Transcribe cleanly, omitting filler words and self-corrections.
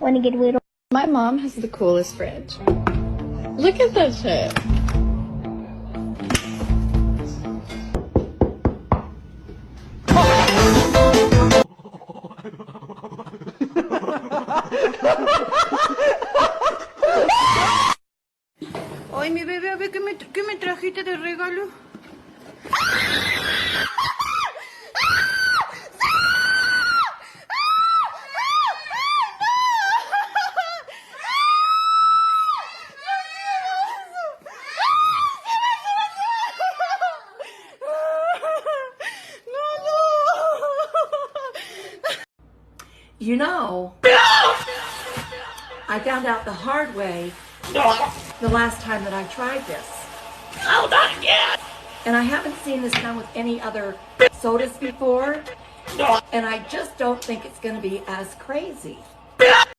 Want to get weird? My mom has the coolest fridge. Look at that shit. Ay, mi bebé, a ver qué me trajiste de regalo. You know, I found out the hard way the last time that I tried this. Oh, not again! And I haven't seen this done with any other sodas before. And I just don't think it's going to be as crazy.